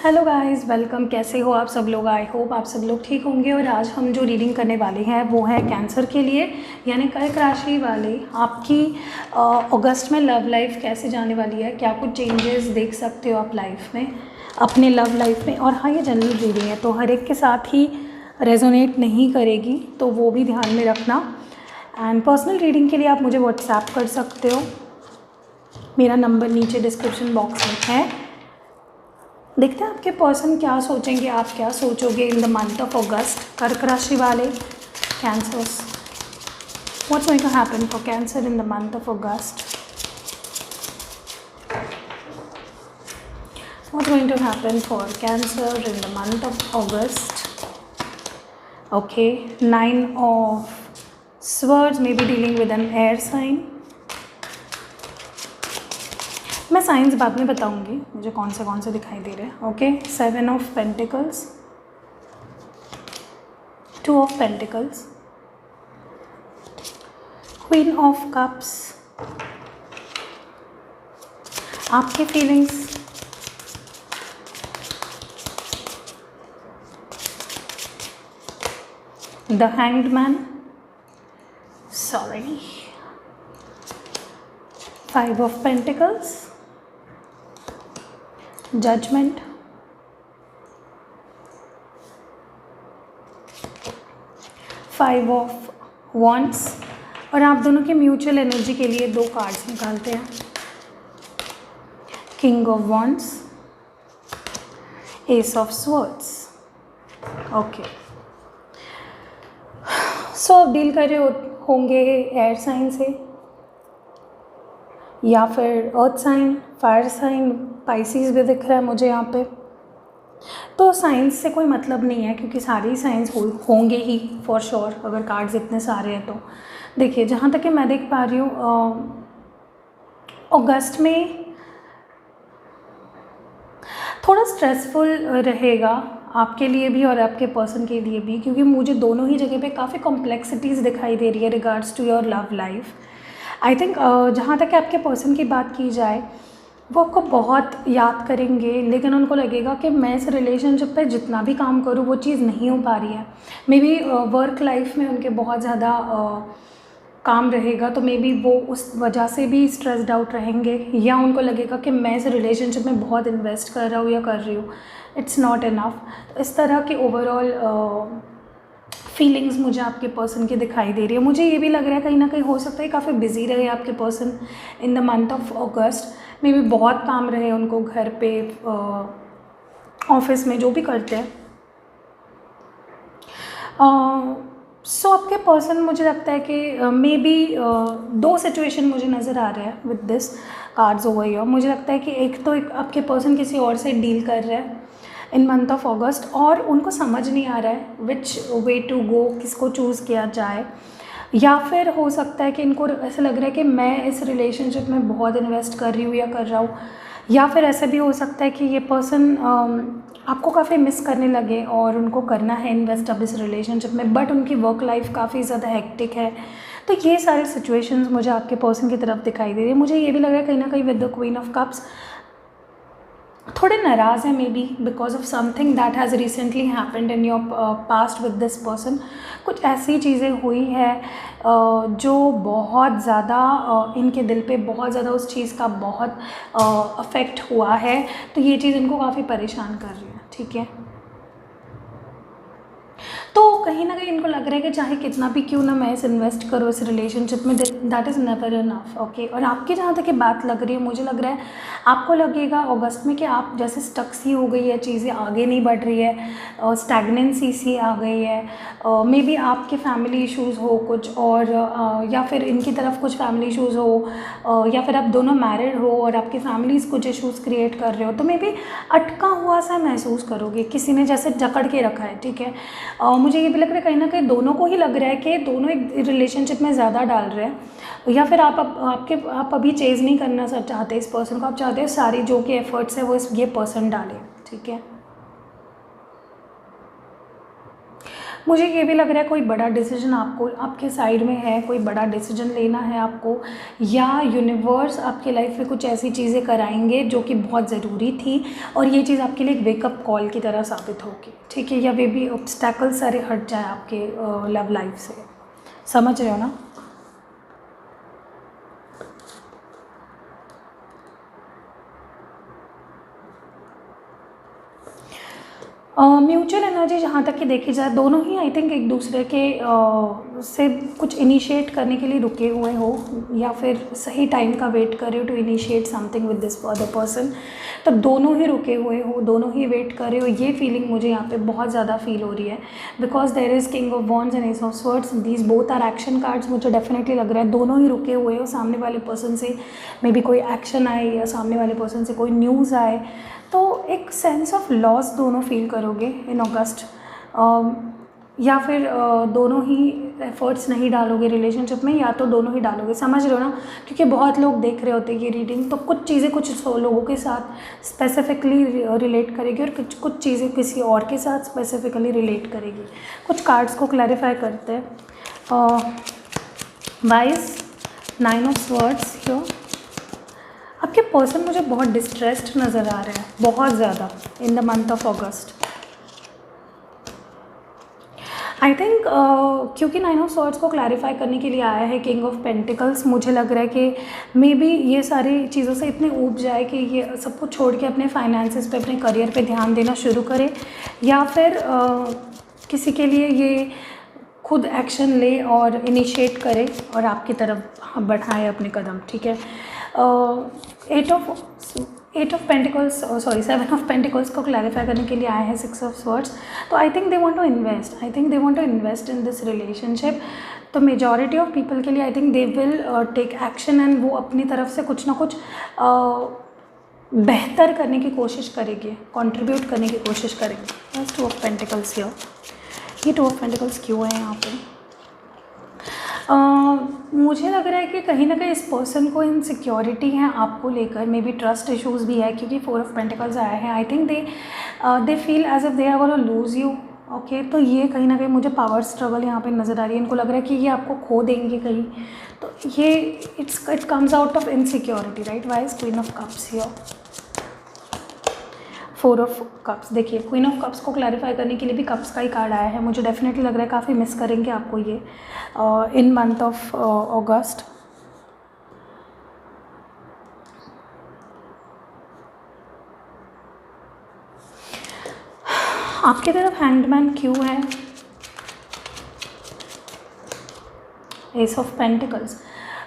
Hello guys, welcome. कैसे हो आप सब लोग? आई होप आप सब लोग ठीक होंगे। और आज हम जो रीडिंग करने वाले हैं वो है कैंसर के लिए, यानी कर्क राशि वाले। आपकी अगस्त में लव लाइफ कैसे जाने वाली है, क्या कुछ चेंजेस देख सकते हो आप लाइफ में, अपने लव लाइफ में। और हाँ, ये जनरल रीडिंग है तो हर एक के साथ ही रेजोनेट नहीं करेगी, तो वो भी ध्यान में रखना। एंड पर्सनल रीडिंग के लिए आप मुझे व्हाट्सएप कर सकते हो, मेरा नंबर नीचे डिस्क्रिप्शन बॉक्स में है। देखते हैं आपके पर्सन क्या सोचेंगे, आप क्या सोचोगे in the month of August. कर्क राशि वाले cancers, what's going to happen for cancer in the month of August. What's going to happen for cancer in the month of August. Okay, 9 of swords, may be dealing with an air sign. मैं signs बाद में बताऊंगी मुझे कौन से दिखाई दे रहे हैं। Okay, 7 of pentacles, 2 of pentacles, queen of cups. आपके feelings, the hanged man, sorry, 5 of pentacles, judgement, 5 of wands. और आप दोनों के म्यूचुअल एनर्जी के लिए 2 कार्ड्स निकालते हैं। King of wands, ace of swords. Okay, so आप डील कर रहे होंगे एयर साइन से, या फिर earth sign, fire sign, Pisces भी दिख रहा है मुझे यहाँ पे। तो साइंस से कोई मतलब नहीं है, क्योंकि सारे ही साइंस होंगे ही फॉर श्योर, अगर कार्ड्स इतने सारे हैं तो। देखिए, जहाँ तक कि मैं देख पा रही हूँ, अगस्त में थोड़ा स्ट्रेसफुल रहेगा आपके लिए भी और आपके पर्सन के लिए भी, क्योंकि मुझे दोनों ही जगह पे काफ़ी कॉम्प्लेक्सिटीज़ दिखाई दे रही है regards to your love life. I think जहाँ तक आपके पर्सन की बात की जाए, वो आपको बहुत याद करेंगे, लेकिन उनको लगेगा कि मैं इस रिलेशनशिप पे जितना भी काम करूँ वो चीज़ नहीं हो पा रही है। मे बी वर्क लाइफ में उनके बहुत ज़्यादा काम रहेगा, तो मे बी वो उस वजह से भी स्ट्रेस्ड आउट रहेंगे, या उनको लगेगा कि मैं इस रिलेशनशिप में बहुत इन्वेस्ट कर रहा हूँ या कर रही हूँ, इट्स नॉट इनफ। इस तरह की ओवरऑल फीलिंग्स मुझे आपके पर्सन की दिखाई दे रही है। मुझे ये भी लग रहा है कहीं ना कहीं हो सकता है काफ़ी बिजी रहे आपके person in the month of August. May be बहुत काम रहे उनको घर पे, ऑफिस में, जो भी करते हैं। सो आपके पर्सन, मुझे लगता है कि मे बी 2 सिचुएशन मुझे नज़र आ रहा है with this cards over here. मुझे लगता है कि एक तो आपके पर्सन किसी और से डील कर रहे हैं इन मंथ ऑफ अगस्त, और उनको समझ नहीं आ रहा है विच वे टू गो, किसको चूज़ किया जाए। या फिर हो सकता है कि इनको ऐसा लग रहा है कि मैं इस रिलेशनशिप में बहुत इन्वेस्ट कर रही हूँ या कर रहा हूँ। या फिर ऐसा भी हो सकता है कि ये पर्सन आपको काफ़ी मिस करने लगे और उनको करना है इन्वेस्ट अब इस रिलेशनशिप में, बट उनकी वर्क लाइफ काफ़ी ज़्यादा हेक्टिक है। तो ये सारे सिचुएशंस मुझे आपके पर्सन की तरफ दिखाई दे रही है। मुझे ये भी लग रहा है कहीं ना कहीं with the queen of cups थोड़े नाराज़ हैं, may be because of something that has recently happened in your past with this person. कुछ ऐसी चीज़ें हुई है जो बहुत ज़्यादा इनके दिल पे बहुत ज़्यादा उस चीज़ का बहुत अफेक्ट हुआ है, तो ये चीज़ इनको काफ़ी परेशान कर रही है। ठीक है, तो कहीं ना कहीं इनको लग रहा है कि चाहे कितना भी क्यों ना मैं इस इन्वेस्ट करूँ इस रिलेशनशिप में, that is never enough. Okay, और आपकी जहाँ तक ये बात लग रही है, मुझे लग रहा है आपको लगेगा अगस्त में कि आप जैसे स्टक सी हो गई है, चीज़ें आगे नहीं बढ़ रही है, स्टैग्नेंसी सी आ गई है। मे बी आपके फैमिली इश्यूज़ हो कुछ, और या फिर इनकी तरफ कुछ फैमिली इश्यूज़ हो, या फिर आप दोनों मैरिड हो और आपकी फैमिलीज़ कुछ इश्यूज़ क्रिएट कर रहे हो, तो मे बी अटका हुआ सा महसूस करोगे, किसी ने जैसे जकड़ के रखा है। ठीक है, मुझे ये भी लग रहा है कहीं ना कहीं दोनों को ही लग रहा है कि दोनों एक रिलेशनशिप में ज़्यादा डाल रहे हैं, या फिर आप अभी चेज़ नहीं करना चाहते इस पर्सन को, आप चाहते हो सारी जो कि एफर्ट्स है वो ये पर्सन डाले। ठीक है, मुझे ये भी लग रहा है कोई बड़ा डिसीजन आपको आपके साइड में है, कोई बड़ा डिसीजन लेना है आपको, या यूनिवर्स आपके लाइफ में कुछ ऐसी चीज़ें कराएंगे जो कि बहुत ज़रूरी थी और ये चीज़ आपके लिए एक वेकअप कॉल की तरह साबित होगी, ठीक है। या वे भी ऑब्स्टैकल सारे हट जाए आपके लव लाइफ से, समझ रहे हो ना। म्यूचुअल एनर्जी जहाँ तक कि देखी जाए, दोनों ही आई थिंक एक दूसरे के से कुछ इनिशिएट करने के लिए रुके हुए हो, या फिर सही टाइम का वेट कर रहे हो to initiate something with this other person. तो दोनों ही रुके हुए हो, दोनों ही वेट कर रहे हो, ये फीलिंग मुझे यहाँ पे बहुत ज़्यादा फील हो रही है। Because there is king of wands and ace of swords, these both are action cards. मुझे डेफिनेटली लग रहा है दोनों ही रुके हुए हो, सामने वाले पर्सन से मे बी कोई एक्शन आए या सामने वाले पर्सन से कोई न्यूज़ आए, तो एक सेंस ऑफ लॉस दोनों फील करोगे इन अगस्त। या फिर दोनों ही एफर्ट्स नहीं डालोगे रिलेशनशिप में, या तो दोनों ही डालोगे, समझ रहे हो ना। क्योंकि बहुत लोग देख रहे होते हैं ये रीडिंग, तो कुछ चीज़ें कुछ लोगों के साथ स्पेसिफिकली रिलेट करेगी और कुछ चीज़ें किसी और के साथ स्पेसिफिकली रिलेट करेगी। कुछ कार्ड्स को क्लैरिफाई करते हैं। Wise, 9 of swords here. आपके पर्सन मुझे बहुत डिस्ट्रेस्ड नज़र आ रहे हैं, बहुत ज़्यादा, इन the month of August. I think क्योंकि 9 ऑफ सॉर्ड्स को क्लैरिफाई करने के लिए आया है किंग ऑफ पेंटिकल्स, मुझे लग रहा है कि मे बी ये सारी चीज़ों से इतने ऊब जाए कि ये सब कुछ छोड़ के अपने फाइनेंसेस पे, अपने करियर पे ध्यान देना शुरू करे, या फिर किसी के लिए ये खुद एक्शन ले और इनिशिएट करे और आपकी तरफ बढ़ाए अपने कदम, ठीक है। 8 of pentacles, sorry 7 of pentacles को क्लैरिफाई करने के लिए आए हैं 6 ऑफ स्वर्ड्स। तो I think they want to invest, I think they want to invest in this relationship. तो मेजॉरिटी ऑफ पीपल के लिए I think they will take action, and वो अपनी तरफ से कुछ ना कुछ बेहतर करने की कोशिश करेंगे, कंट्रीब्यूट करने की कोशिश करेंगे। बस 2 ऑफ पेंटिकल्स हियर। ये 2 ऑफ पेंटिकल्स क्यों है यहाँ पे? मुझे लग रहा है कि कहीं ना कहीं इस पर्सन को इनसिक्योरिटी है आपको लेकर, मे बी ट्रस्ट इश्यूज़ भी है, क्योंकि 4 ऑफ पेंटिकल्स आया है। I think they feel as if they are gonna lose you, okay. तो ये कहीं ना कहीं मुझे पावर स्ट्रगल यहाँ पे नज़र आ रही है। इनको लग रहा है कि ये आपको खो देंगे कहीं, तो ये it comes out of insecurity, right. Wise, queen of cups here, 4 of cups. देखिए क्वीन ऑफ कप्स को क्लैरिफाई करने के लिए भी कप्स का ही कार्ड आया है। मुझे डेफिनेटली लग रहा है काफ़ी मिस करेंगे आपको ये इन मंथ ऑफ अगस्त। आपकी तरफ हैंगमैन क्यों है? S of pentacles.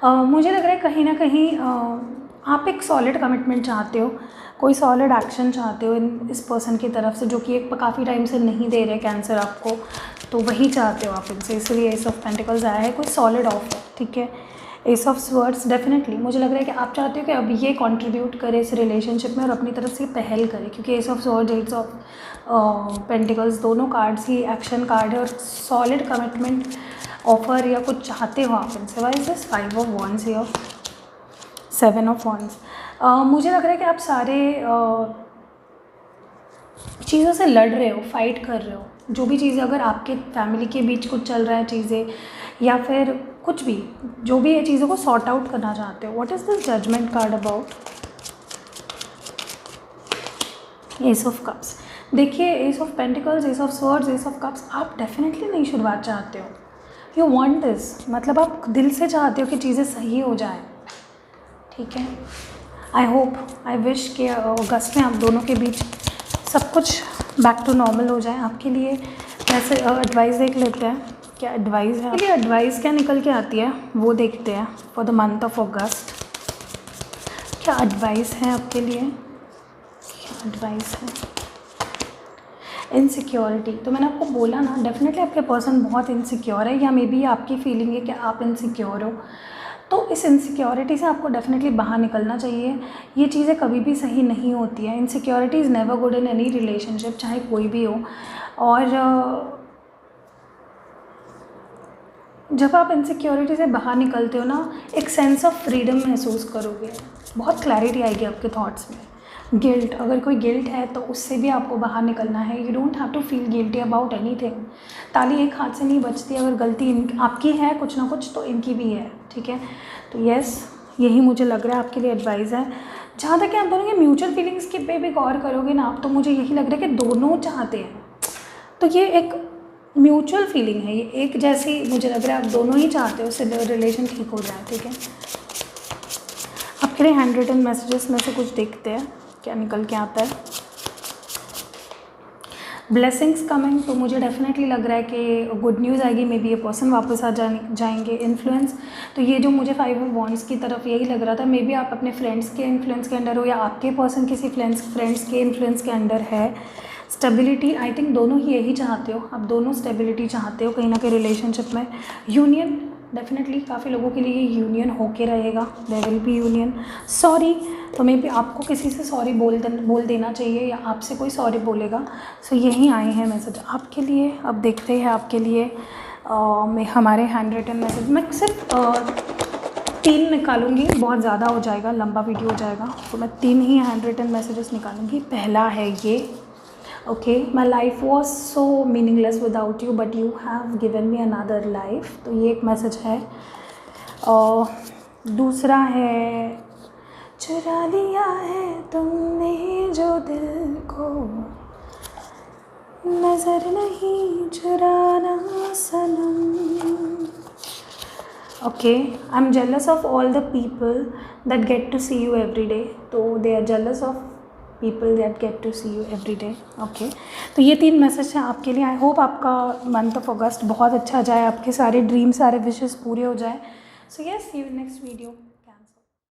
मुझे लग रहा है कहीं ना कहीं आप एक सॉलिड कमिटमेंट चाहते हो, कोई सॉलिड एक्शन चाहते हो इस पर्सन की तरफ से, जो कि एक काफ़ी टाइम से नहीं दे रहे कैंसर आपको, तो वही चाहते हो आप इनसे, इसलिए एस ऑफ पेंटिकल्स आया है। कोई सॉलिड ऑफर, ठीक है। एस ऑफ स्वर्ड्स, डेफिनेटली मुझे लग रहा है कि आप चाहते हो कि अब ये कंट्रीब्यूट करे इस रिलेशनशिप में और अपनी तरफ से पहल करे, क्योंकि S of swords, ace of pentacles दोनों कार्ड्स ही एक्शन कार्ड है और सॉलिड कमिटमेंट ऑफर या कुछ चाहते हो आप इनसे। Why is this 5 of wands here, 7 of wands. मुझे लग रहा है कि आप सारे चीज़ों से लड़ रहे हो, फाइट कर रहे हो, जो भी चीज़ें अगर आपके फैमिली के बीच कुछ चल रहा है चीज़ें, या फिर कुछ भी, जो भी ये चीज़ों को सॉर्ट आउट करना चाहते हो। What is this judgement card about? Ace of cups. देखिए ace of pentacles, ace of swords, ace of cups, आप डेफिनेटली नई शुरुआत चाहते हो। यू वांट दिस, मतलब आप दिल से चाहते हो कि चीज़ें सही हो जाए, ठीक है। आई होप, आई विश कि अगस्त में आप दोनों के बीच सब कुछ बैक टू नॉर्मल हो जाए आपके लिए। वैसे एडवाइस देख लेते हैं, क्या एडवाइस है ये, एडवाइस क्या निकल के आती है वो देखते हैं फॉर द मंथ ऑफ अगस्त। क्या एडवाइस है आपके लिए, क्या एडवाइस है? इनसिक्योरिटी, तो मैंने आपको बोला ना, डेफिनेटली आपके पर्सन बहुत इनसिक्योर है, या मे बी आपकी फीलिंग है कि आप इनसिक्योर हो। तो इस इनसिक्योरिटी से आपको डेफिनेटली बाहर निकलना चाहिए। ये चीज़ें कभी भी सही नहीं होती हैं। Insecurity is never good in any relationship, चाहे कोई भी हो। और जब आप इनसिक्योरिटी से बाहर निकलते हो ना, एक सेंस ऑफ फ्रीडम महसूस करोगे, बहुत क्लैरिटी आएगी आपके थॉट्स में। गिल्ट, अगर कोई गिल्ट है तो उससे भी आपको बाहर निकलना है। You don't have to feel guilty about anything. ताली एक हाथ से नहीं बजती, अगर गलती आपकी है कुछ ना कुछ तो इनकी भी है, ठीक है। तो यस, यही मुझे लग रहा है आपके लिए एडवाइस है। जहाँ तक कि आप दोनों के म्यूचुअल फीलिंग्स के पे भी गौर करोगे ना आप, तो मुझे यही लग रहा है कि दोनों चाहते हैं। तो ये एक म्यूचुअल फीलिंग है, ये एक जैसी मुझे लग रहा है आप दोनों ही चाहते हो उससे रिलेशन ठीक हो जाए, ठीक है। आपके लिए हैंड रिटन मैसेजेस में से कुछ देखते हैं क्या निकल के आता है। ब्लेसिंग्स कमिंग, तो मुझे डेफिनेटली लग रहा है कि गुड न्यूज़ आएगी, मे बी ये पर्सन वापस आ जाएंगे। इन्फ्लुएंस, तो ये जो मुझे 5 ऑफ वॉन्ड्स की तरफ यही लग रहा था, मे बी आप अपने फ्रेंड्स के इन्फ्लुएंस के अंडर हो या आपके पर्सन किसी फ्रेंड्स के इन्फ्लुएंस के अंडर है। स्टेबिलिटी, आई थिंक दोनों ही यही चाहते हो, आप दोनों स्टेबिलिटी चाहते हो कहीं ना कहीं रिलेशनशिप में। यूनियन, डेफिनेटली काफ़ी लोगों के लिए ये यूनियन होके रहेगा, there will be union. Sorry, तो मे बी आपको किसी से सॉरी बोल देना चाहिए या आपसे कोई सॉरी बोलेगा। सो यही आए हैं मैसेज आपके लिए। अब देखते हैं आपके लिए मैं हमारे हैंड रिटन मैसेज। मैं सिर्फ 3 निकालूंगी, बहुत ज़्यादा हो जाएगा, लंबा वीडियो हो जाएगा, तो मैं 3 ही हैंड रिटन मैसेजेस निकालूंगी। पहला है ये, okay, my life was so meaningless without you but you have given me another life, तो ये एक मैसेज है। और दूसरा है, चुरा लिया है तुमने जो दिल को, नज़र नहीं चुराना सनम। Okay, I am jealous of all the people that get to see you every day, तो they are jealous of people that get to see you every day. Okay, तो ये 3 मैसेज हैं आपके लिए। आई होप आपका month of August बहुत अच्छा जाए, आपके सारे ड्रीम, सारे विशेस पूरे हो जाए। So yes, see you next video.